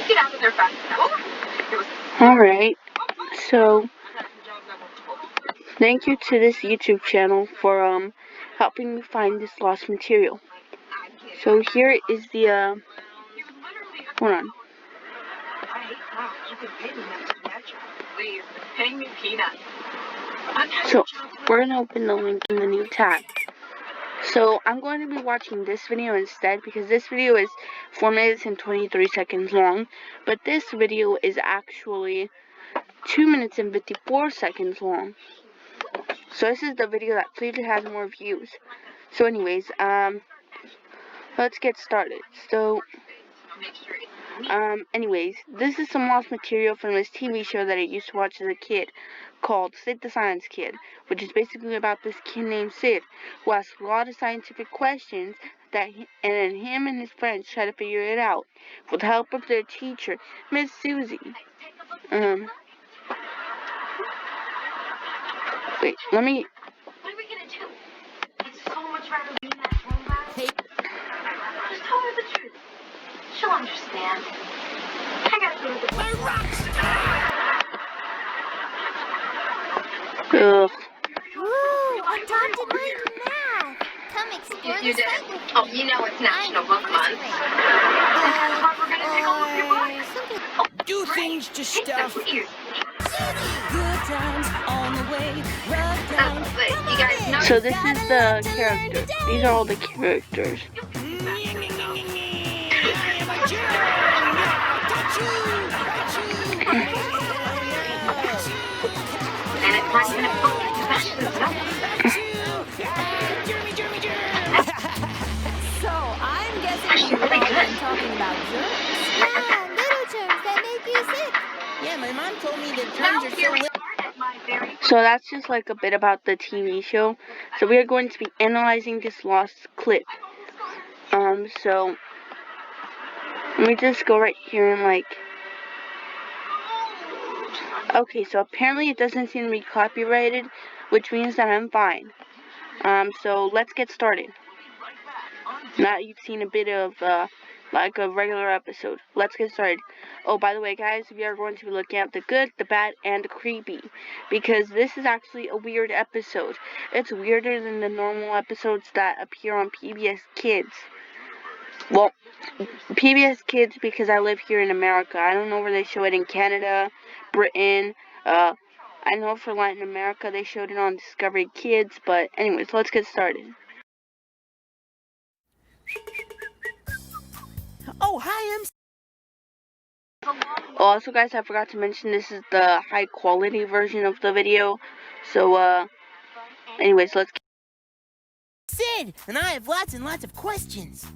Get out of there fast. Alright, so thank you to this YouTube channel for helping me find this lost material. So here is the hold on. So we're gonna open the link in the new tab. So I'm going to be watching this video instead because this video is 4 minutes and 23 seconds long, but this video is actually 2 minutes and 54 seconds long. So this is the video that clearly has more views. So anyways, let's get started. So anyways, this is some lost material from this TV show that I used to watch as a kid called Sid the Science Kid, which is basically about this kid named Sid who asks a lot of scientific questions and then him and his friends try to figure it out with the help of their teacher, Miss Susie. Wait, let me... What are we gonna do? It's so much better than that robot. Hey. Just tell her the truth. She'll understand. I gotta go to the rocks. Woo! Adopted my math. Come explore You the did. site with me. Oh, you know it's National Book Month. That's why we're gonna take a look at books. Do things to stuff. Good times on the way. You guys know. So this is the characters. These are all the characters. And it's not gonna book questions. So I'm guessing Actually, you've really all good. been talking about germs. Yeah, little germs that make you sick. Yeah, my mom told me that Now germs are here so we little. are at my very So that's just like a bit about the TV show. So we are going to be analyzing this lost clip. So let me just go right here and like... Okay, so apparently it doesn't seem to be copyrighted, which means that I'm fine. So let's get started. Now you've seen a bit of like a regular episode. Let's get started. Oh, by the way, guys, we are going to be looking at the good, the bad, and the creepy, because this is actually a weird episode. It's weirder than the normal episodes that appear on PBS Kids. Well, PBS Kids because I live here in America. I don't know where they show it in Canada, Britain. I know for Latin America they showed it on Discovery Kids. But anyways, let's get started. Oh, hi, Also, guys, I forgot to mention this is the high quality version of the video. So, anyways, let's get... Sid, and I have lots and lots of questions.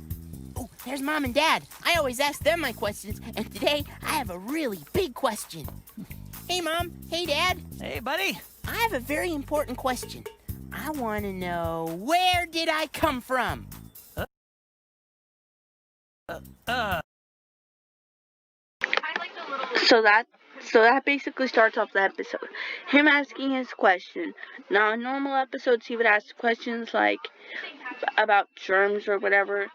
Oh, there's Mom and Dad. I always ask them my questions, and today I have a really big question. Hey, Mom. Hey, Dad. Hey, buddy. I have a very important question. I want to know, where did I come from? So that basically starts off the episode. Him asking his question. Now, in normal episodes, he would ask questions like about germs or whatever.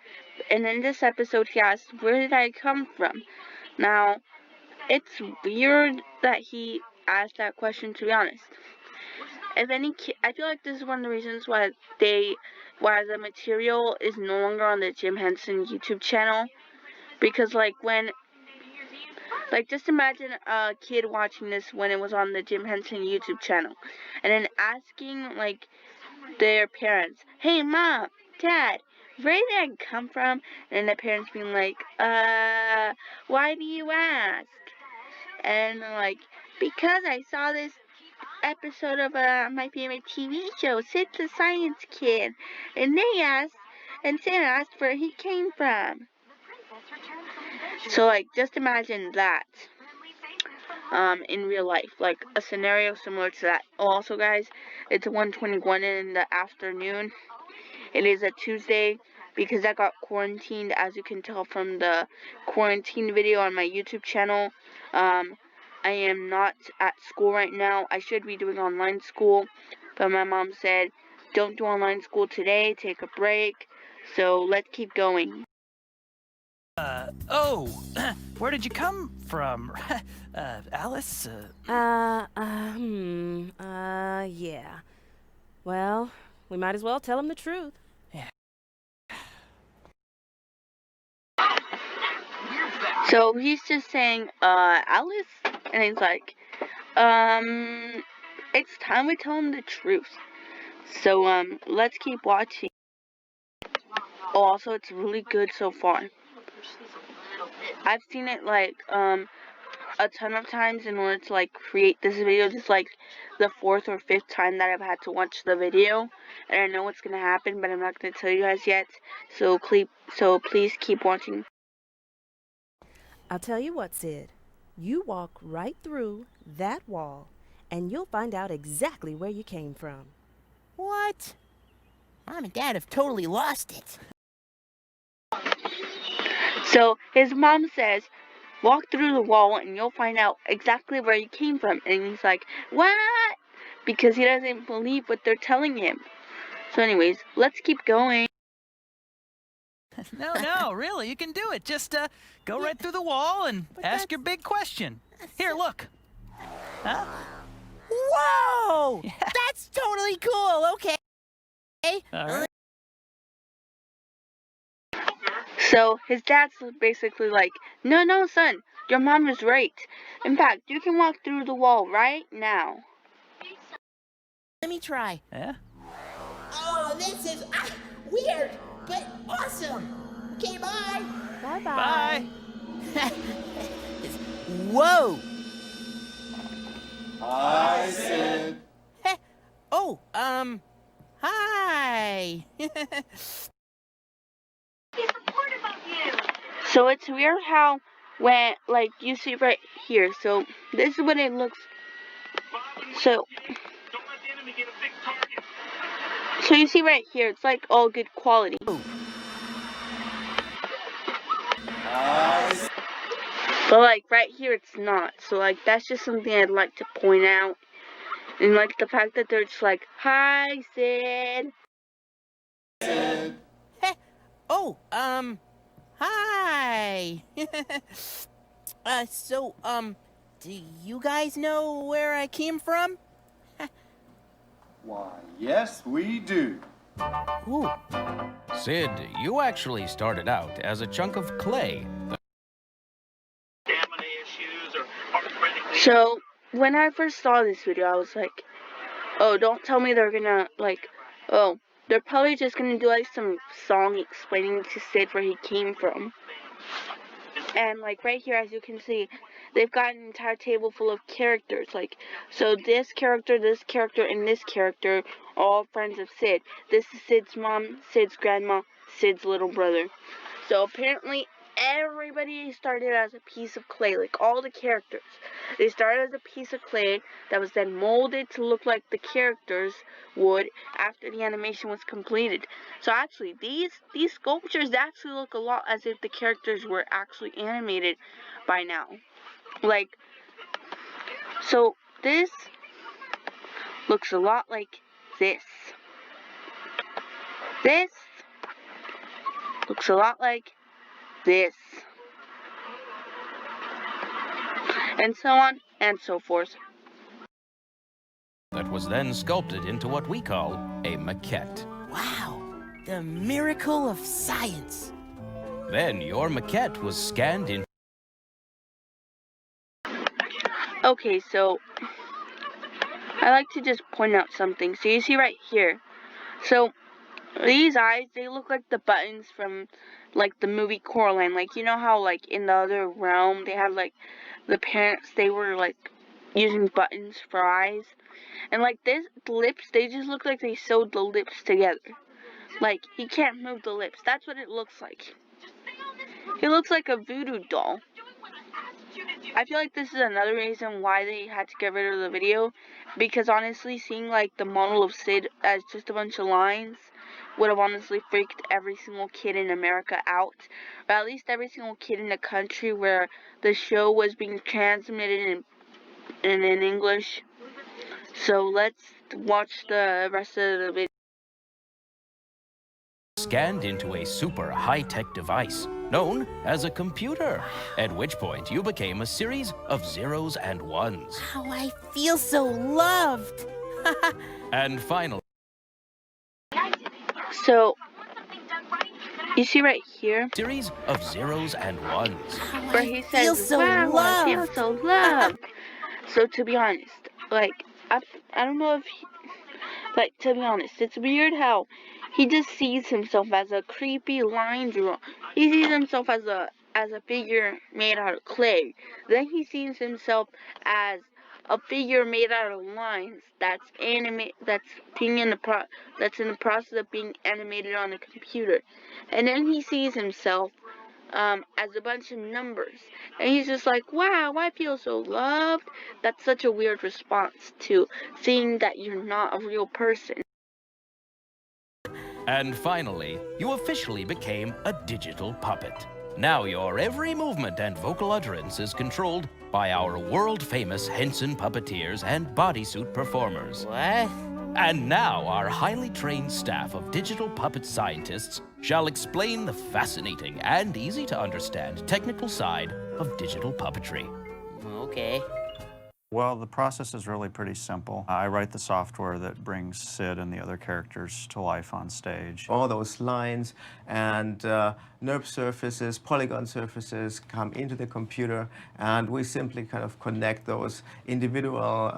And in this episode, he asked, where did I come from? Now, it's weird that he asked that question, to be honest. If any kid, I feel like this is one of the reasons why the material is no longer on the Jim Henson YouTube channel. Because, just imagine a kid watching this when it was on the Jim Henson YouTube channel. And then asking, like, their parents, hey, Mom, Dad, where did I come from? And the parents being like, why do you ask? And like, because I saw this episode of my favorite TV show, Sid the Science Kid. And Sid asked where he came from. So, like, just imagine that in real life, like a scenario similar to that. Also, guys, it's 1:21 in the afternoon. It is a Tuesday because I got quarantined, as you can tell from the quarantine video on my YouTube channel. I am not at school right now. I should be doing online school, but my mom said, don't do online school today, take a break. So let's keep going. Oh, where did you come from? Alice? Yeah. Well, we might as well tell him the truth. Yeah. So he's just saying, Alice? And he's like, it's time we tell him the truth. So, let's keep watching. Oh, also, it's really good so far. I've seen it, like, a ton of times in order to, like, create this video. Just, like, the 4th or 5th time that I've had to watch the video. And I know what's gonna happen, but I'm not gonna tell you guys yet. So please keep watching. I'll tell you what, Sid. You walk right through that wall, and you'll find out exactly where you came from. What? Mom and Dad have totally lost it. So his mom says, walk through the wall and you'll find out exactly where you came from. And he's like, what? Because he doesn't believe what they're telling him. So anyways, let's keep going. No, really, you can do it. Just go right through the wall and ask your big question. Here, look. Huh? Whoa! Yeah. That's totally cool, okay. All right. So his dad's basically like, no, son, your mom is right. In fact, you can walk through the wall right now. Let me try. Yeah? Oh, this is weird, but awesome. Okay, bye. Bye-bye. Bye. Whoa. Hi, Sid. Oh, hi. He's supportive of you. So it's weird how when, like, you see right here. So this is what it looks. So you see right here, it's like all good quality. Hi. But like right here, it's not. So like that's just something I'd like to point out. And like the fact that they're just like, hi, Sid. Sid. Oh, hi. So, do you guys know where I came from? Why, yes, we do. Ooh. Sid, you actually started out as a chunk of clay. So when I first saw this video, I was like, oh, don't tell me they're gonna like, oh, they're probably just gonna do like some song explaining to Sid where he came from. And like right here, as you can see, they've got an entire table full of characters. Like, so this character, and this character are all friends of Sid. This is Sid's mom, Sid's grandma, Sid's little brother. So apparently everybody started as a piece of clay, like all the characters. They started as a piece of clay that was then molded to look like the characters would after the animation was completed. So actually, these sculptures actually look a lot as if the characters were actually animated by now. Like, so this looks a lot like this. This looks a lot like this. And so on and so forth. That was then sculpted into what we call a maquette. Wow, the miracle of science. Then your maquette was scanned in. Okay, so I like to just point out something. So you see right here. So these eyes, they look like the buttons from like the movie Coraline. Like, you know how like in the other realm they had like the parents, they were like using buttons for eyes. And like this, the lips, they just look like they sewed the lips together. Like, he can't move the lips. That's what it looks like. He looks like a voodoo doll. I feel like this is another reason why they had to get rid of the video. Because honestly, seeing like the model of Sid as just a bunch of lines would have honestly freaked every single kid in America out. Or at least every single kid in the country where the show was being transmitted in English. So let's watch the rest of the video. Scanned into a super high-tech device known as a computer, at which point you became a series of zeros and ones. Oh, I feel so loved. And finally, So, you see right here series of zeros and ones. Oh, where I he feel says, so wow, I feel loved. so loved. So, to be honest, like, I don't know if, to be honest, it's weird how he just sees himself as a creepy line drawer. He sees himself as a figure made out of clay. Then he sees himself as a figure made out of lines that's that's in the process of being animated on a computer. And then he sees himself as a bunch of numbers. And he's just like, wow, I feel so loved. That's such a weird response to seeing that you're not a real person. And finally, you officially became a digital puppet. Now your every movement and vocal utterance is controlled by our world-famous Henson puppeteers and bodysuit performers. What? And now our highly trained staff of digital puppet scientists shall explain the fascinating and easy-to-understand technical side of digital puppetry. Okay. Well, the process is really pretty simple. I write the software that brings Sid and the other characters to life on stage. All those lines and NURB surfaces, polygon surfaces come into the computer, and we simply kind of connect those individual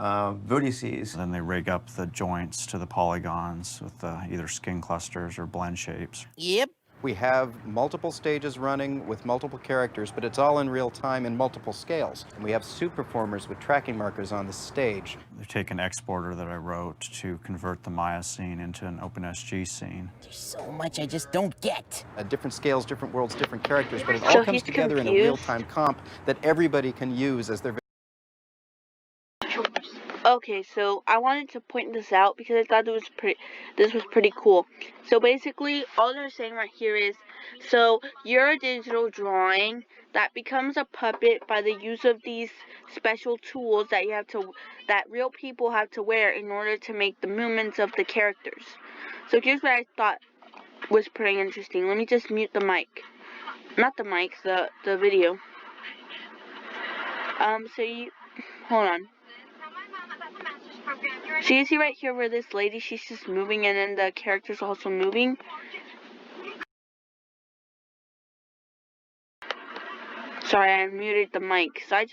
vertices. Then they rig up the joints to the polygons with either skin clusters or blend shapes. Yep. We have multiple stages running with multiple characters, but it's all in real time in multiple scales. And we have suit performers with tracking markers on the stage. They take an exporter that I wrote to convert the Maya scene into an OpenSG scene. There's so much I just don't get. Different scales, different worlds, different characters, but it So all comes he's together in a confused. real-time comp that everybody can use as their. Okay, so I wanted to point this out because I thought this was pretty cool. So basically, all they're saying right here is, so you're a digital drawing that becomes a puppet by the use of these special tools that real people have to wear in order to make the movements of the characters. So here's what I thought was pretty interesting. Let me just mute the mic. Not the mic, the video. Hold on. So you see right here where this lady, she's just moving and then the character's also moving. Sorry, I muted the mic. I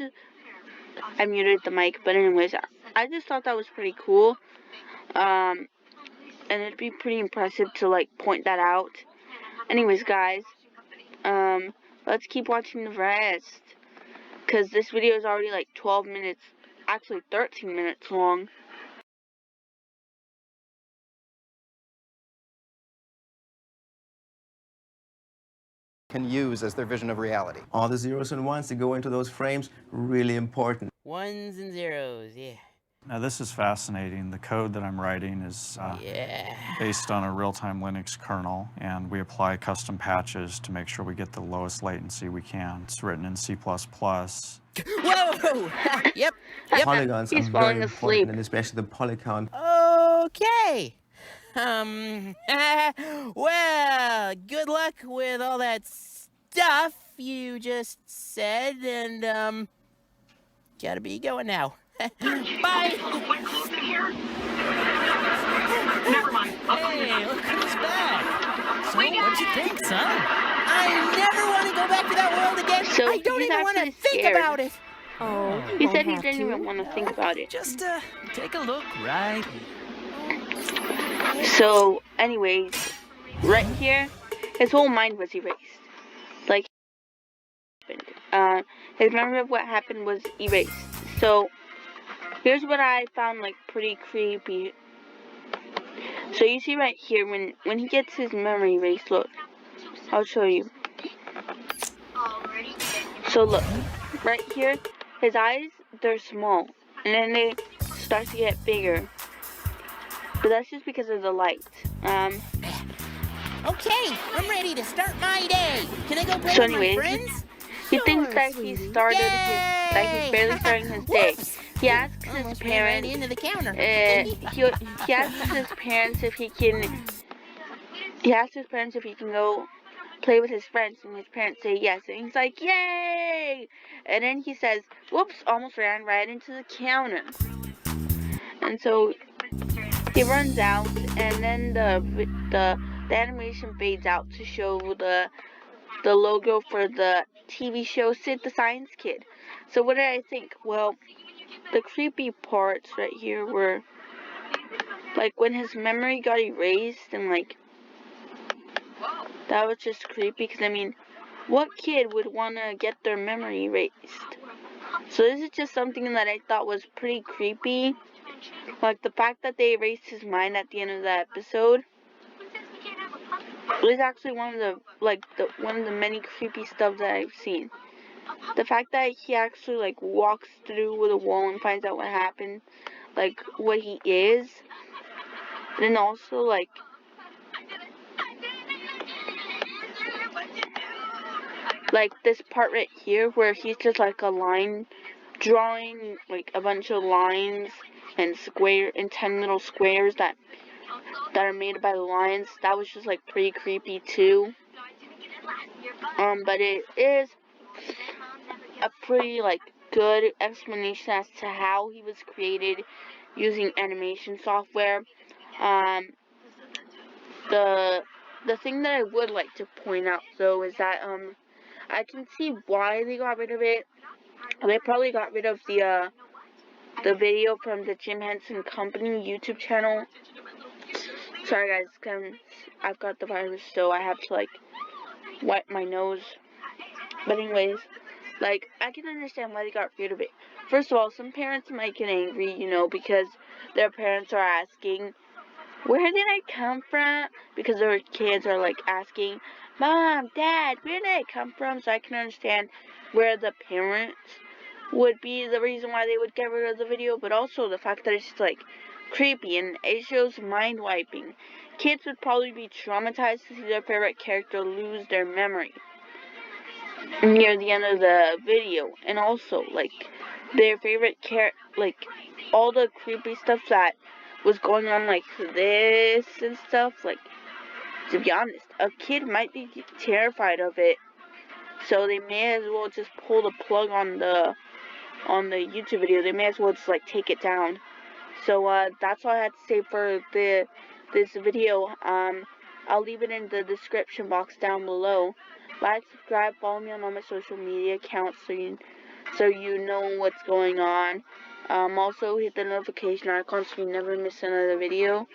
muted the mic, but anyways, I just thought that was pretty cool. And it'd be pretty impressive to point that out. Anyways, guys, let's keep watching the rest. Cause this video is already 12 minutes, actually 13 minutes long. Can use as their vision of reality. All the zeros and ones that go into those frames, really important. Ones and zeros, yeah. Now this is fascinating. The code that I'm writing is based on a real-time Linux kernel, and we apply custom patches to make sure we get the lowest latency we can. It's written in C++. Whoa! Yep. Polygons are He's very falling important, asleep. and especially the polygon. Okay. Well, good luck with all that stuff you just said, and, gotta be going now. Bye! Never mind. Hey, look who's back. So, what'd you think, son? I never want to go back to that world again. So I don't he's even want to actually think scared. about it. Oh, you He won't said he have didn't to. even want to think about it. Just, take a look right here. So, anyways, right here, his whole mind was erased. His memory of what happened was erased. So, here's what I found pretty creepy. So you see right here, when he gets his memory erased, look, I'll show you. So look, right here, his eyes, they're small, and then they start to get bigger. But that's just because of the light. Okay, I'm ready to start my day. Can I go play So with my anyways, friends? He thinks Sure, that sweetie. he's barely starting his day. Whoops. He asks his Almost ran right parents. into the counter. He asks his parents if he can. He asks his parents if he can go play with his friends, and his parents say yes, and he's like, yay! And then he says, whoops, almost ran right into the counter. And so he runs out, and then the animation fades out to show the logo for the TV show Sid the Science Kid. So what did I think? Well, the creepy parts right here were like when his memory got erased, and like that was just creepy, because I mean, what kid would want to get their memory erased? So this is just something that I thought was pretty creepy. Like the fact that they erased his mind at the end of the episode is actually one of the many creepy stuff that I've seen. The fact that he actually like walks through the wall and finds out what happened, like what he is, and also like this part right here where he's just like a line drawing like a bunch of lines and 10 little squares that are made by the lines. That was just like pretty creepy too. But it is a pretty like good explanation as to how he was created using animation software. The thing that I would like to point out though is that I can see why they got rid of it. They probably got rid of the video from the Jim Henson Company YouTube channel. Sorry guys, I've got the virus, so I have to like wipe my nose. But anyways, like I can understand why they got rid of it. First of all, some parents might get angry, because their parents are asking, where did I come from? Because their kids are like asking, Mom, Dad, where did I come from? So I can understand where the parents would be the reason why they would get rid of the video, but also the fact that it's just like creepy and it shows mind wiping. Kids would probably be traumatized to see their favorite character lose their memory near the end of the video, and also like their favorite like all the creepy stuff that was going on like this and stuff. Like, to be honest, a kid might be terrified of it, so they may as well just pull the plug on the YouTube video. They may as well just like take it down. So that's all I had to say for this video. I'll leave it in the description box down below. Like, subscribe, follow me on all my social media accounts so you know what's going on. Also hit the notification icon so you never miss another video.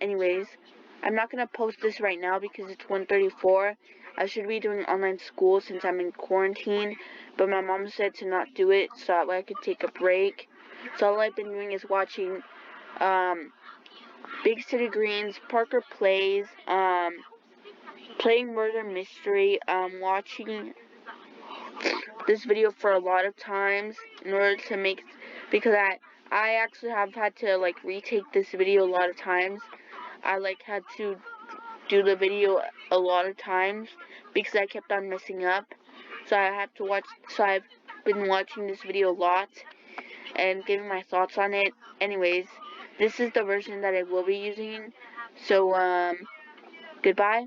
Anyways, I'm not gonna post this right now because it's 1:34. I should be doing online school since I'm in quarantine, but my mom said to not do it so that way I could take a break. So all I've been doing is watching Big City Greens, Parker Plays, playing Murder Mystery, watching this video for a lot of times in order to make, because I actually have had to like retake this video a lot of times. I like had to do the video a lot of times because I kept on messing up. So I've been watching this video a lot and giving my thoughts on it. Anyways, this is the version that I will be using. So goodbye.